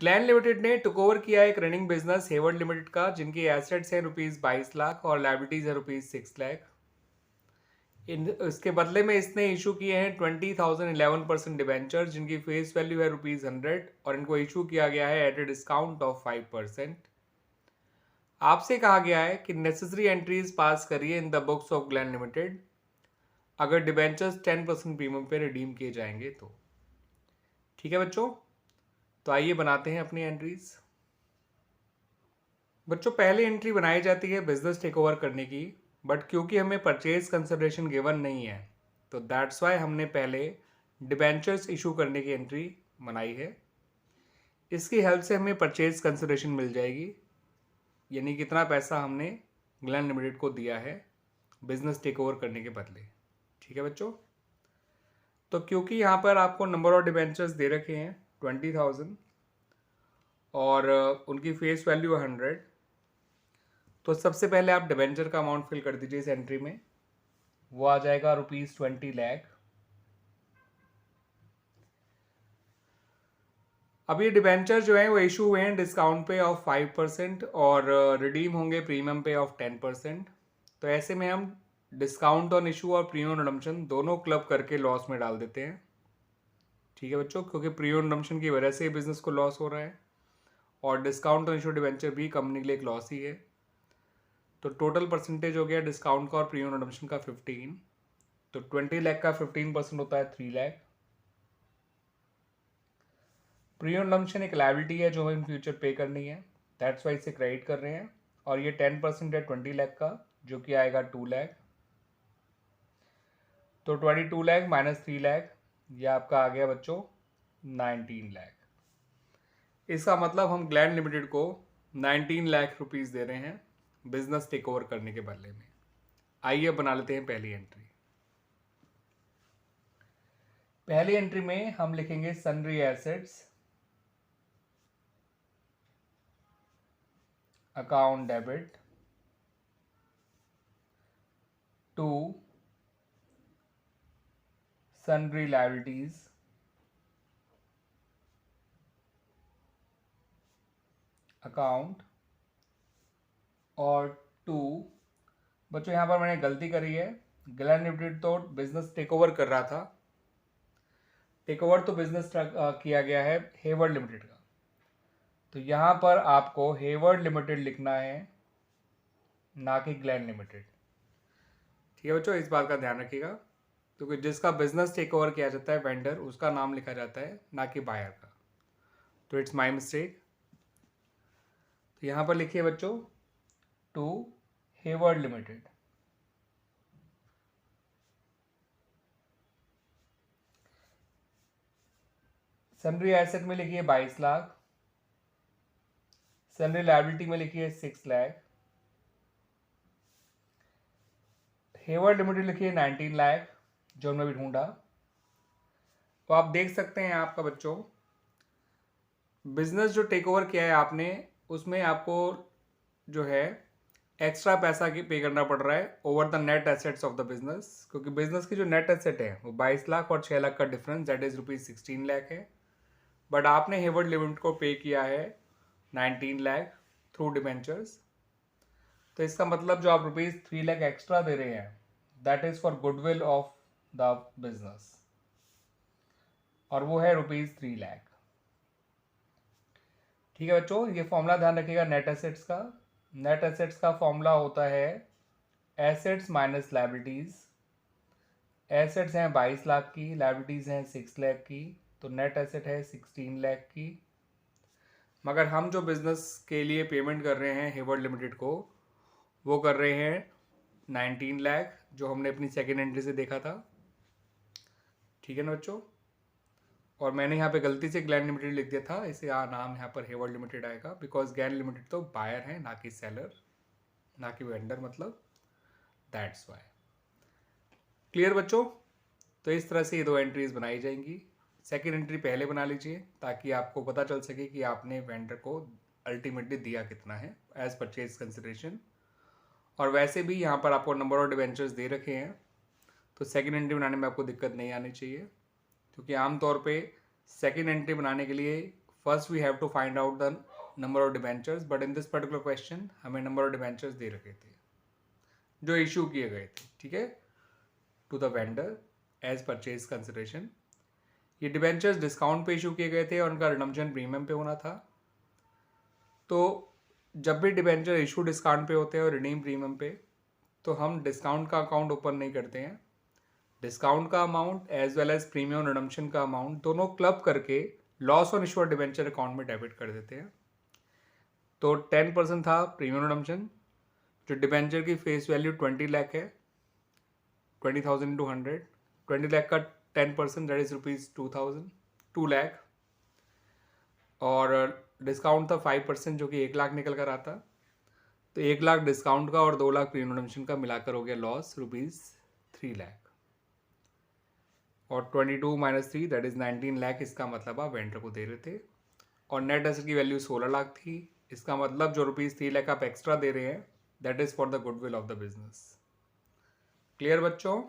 Glenn limited ने took over किया एक रनिंग बिजनेस हेवर्ड लिमिटेड का, जिनकी एसेट्स हैं ₹22 लाख और लाइबिलिटीज है ₹6 लाख। इसके बदले में इसने इशू किए हैं 20,011% डिवेंचर, जिनकी फेस वैल्यू है ₹100 और इनको इशू किया गया है एट ए डिस्काउंट ऑफ 5%। आपसे कहा गया है कि नेसेसरी एंट्रीज पास करिए in the books of Glan limited अगर डिवेंचर्स 10% प्रीमियम पे रिडीम किए जाएंगे तो। ठीक है बच्चों, तो आइए बनाते हैं अपनी एंट्रीज। बच्चों, पहली एंट्री बनाई जाती है बिजनेस टेक ओवर करने की, बट क्योंकि हमें परचेज कंसिडरेशन गिवन नहीं है तो दैट्स वाई हमने पहले डिबेंचर्स इशू करने की एंट्री बनाई है। इसकी हेल्प से हमें परचेज कंसिडरेशन मिल जाएगी, यानी कितना पैसा हमने ग्लैन लिमिटेड को दिया है बिजनेस टेक ओवर करने के बदले। ठीक है बच्चों, तो क्योंकि यहाँ पर आपको नंबर ऑफ डिबेंचर्स दे रखे हैं 20,000 और उनकी फेस वैल्यू 100, तो सबसे पहले आप डिबेंचर का अमाउंट फिल कर दीजिए इस एंट्री में। वो आ जाएगा ₹20 लाख। अब ये डिबेंचर जो है वो इशू हुए हैं डिस्काउंट पे ऑफ 5% और रिडीम होंगे प्रीमियम पे ऑफ 10%। तो ऐसे में हम डिस्काउंट ऑन इशू और प्रीमियम रिडम्पशन दोनों क्लब करके लॉस में डाल देते हैं। ठीक है बच्चों, क्योंकि प्रीमियम रिडम्पशन की वजह से बिजनेस को लॉस हो रहा है और डिस्काउंट ऑन इशू डिबेंचर भी कंपनी के लिए एक लॉस ही है। तो टोटल परसेंटेज हो गया डिस्काउंट का और प्रीमियम रिडम्पशन का 15। तो 20 लाख का 15% होता है 3 लाख। प्रीमियम रिडम्पशन एक लायबिलिटी है जो हमें इन फ्यूचर पे करनी है, दैट्स वाई इसे क्रेडिट कर रहे हैं। और ये 10% है 20 लाख का, जो कि आएगा 2 लाख। तो 22 लाख माइनस 3 लाख, ये आपका आ गया बच्चों 19 लाख। इसका मतलब हम ग्लैन लिमिटेड को 19 लाख रुपीस दे रहे हैं बिजनेस टेक ओवर करने के बदले में। आइए बना लेते हैं पहली एंट्री। पहली एंट्री में हम लिखेंगे sundry assets account debit to sundry liabilities account और टू, बच्चों यहाँ पर मैंने गलती करी है। ग्लैन लिमिटेड तो बिजनेस टेक ओवर कर रहा था, टेक ओवर तो बिजनेस किया गया है हेवर्ड लिमिटेड का। तो यहाँ पर आपको हेवर्ड लिमिटेड लिखना है, ना कि ग्लैन लिमिटेड। ठीक है बच्चों, इस बात का ध्यान रखिएगा, क्योंकि जिसका बिजनेस टेक ओवर किया जाता है वेंडर, उसका नाम लिखा जाता है, ना कि बायर का। तो इट्स माई मिस्टेक। तो यहाँ पर लिखिए बच्चों to Hayward limited. Sundry asset में लिखिए 22 लाख, सन्ड्री लायबिलिटी में लिखिए 6 लाख, हेवर्ड लिमिटेड लिखिए 19 लाख, जो हमने भी ढूंढा। तो आप देख सकते हैं आपका बच्चों, बिजनेस जो टेक ओवर किया है आपने, उसमें आपको जो है एक्स्ट्रा पैसा की पे करना पड़ रहा है over the net assets of the business, क्योंकि बिजनेस की जो नेट एसेट है वो 22 लाख और 6 लाख का डिफरेंस दैट इज ₹16 लाख है। बट आपने हेवर्ड लिमिटेड को पे किया है 19 लाख थ्रू डिबेंचर्स। तो इसका मतलब जो आप ₹3 लाख एक्स्ट्रा दे रहे हैं that is for goodwill of the business, और वो है ₹3 लाख। ठीक है बच्चों, ये फॉर्मूला ध्यान रखिएगा नेट एसेट्स का। नेट एसेट्स का फॉर्मूला होता है एसेट्स माइनस लायबिलिटीज। एसेट्स हैं 22 लाख की, लायबिलिटीज हैं 6 लाख की, तो नेट एसेट है 16 लाख की। मगर हम जो बिजनेस के लिए पेमेंट कर रहे हैं हेवर्ड लिमिटेड को, वो कर रहे हैं 19 लाख, जो हमने अपनी सेकेंड एंट्री से देखा था। ठीक है ना बच्चों, और मैंने यहाँ पे गलती से ग्लैन लिमिटेड लिख दिया था, इसे नाम यहाँ पर हेवर्ड लिमिटेड आएगा, बिकॉज ग्लैन लिमिटेड तो बायर है, ना कि सेलर, ना कि वेंडर, मतलब दैट्स वाई। क्लियर बच्चों? तो इस तरह से ये दो एंट्रीज बनाई जाएंगी। सेकेंड एंट्री पहले बना लीजिए ताकि आपको पता चल सके कि आपने वेंडर को अल्टीमेटली दिया कितना है एज परचेज कंसिडरेशन। और वैसे भी यहाँ पर आपको नंबर ऑफ डिवेंचर्स दे रखे हैं, तो सेकेंड एंट्री बनाने में आपको दिक्कत नहीं आनी चाहिए, क्योंकि आमतौर पे सेकेंड एंट्री बनाने के लिए first we have to find out the number of debentures, but in this particular question हमें नंबर ऑफ डिबेंचर्स दे रखे थे जो इशू किए गए थे, ठीक है, to the vendor as purchase consideration. ये डिबेंचर्स डिस्काउंट पे इशू किए गए थे और उनका रिडम्पशन प्रीमियम पे होना था। तो जब भी डिबेंचर इशू डिस्काउंट पे होते हैं और रिडीम प्रीमियम पे, तो हम डिस्काउंट का अकाउंट ओपन नहीं करते हैं। डिस्काउंट का amount as well as premium redemption का अमाउंट दोनों क्लब करके loss on issue debenture account में डेबिट कर देते हैं। तो 10% था प्रीमियम रिडम्पशन, जो डिबेंचर की फेस वैल्यू 20 लाख है, 20,000 इंटू 100, 20 लाख का 10% दैट इज रुपीज़ 2 लाख, और डिस्काउंट था 5% जो कि 1 लाख निकल कर आता। तो 1 लाख डिस्काउंट का और 2 लाख प्रीमियम रिडम्पशन का मिलाकर हो गया लॉस रुपीज़ 3 लाख, और 22 माइनस 3 दैट इज़ 19 लाख। इसका मतलब आप वेंडर को दे रहे थे, और नेट एसेट की वैल्यू 16 लाख थी। इसका मतलब जो रुपीज़ 3 लाख आप एक्स्ट्रा दे रहे हैं that is for the goodwill of the business. Clear बच्चों?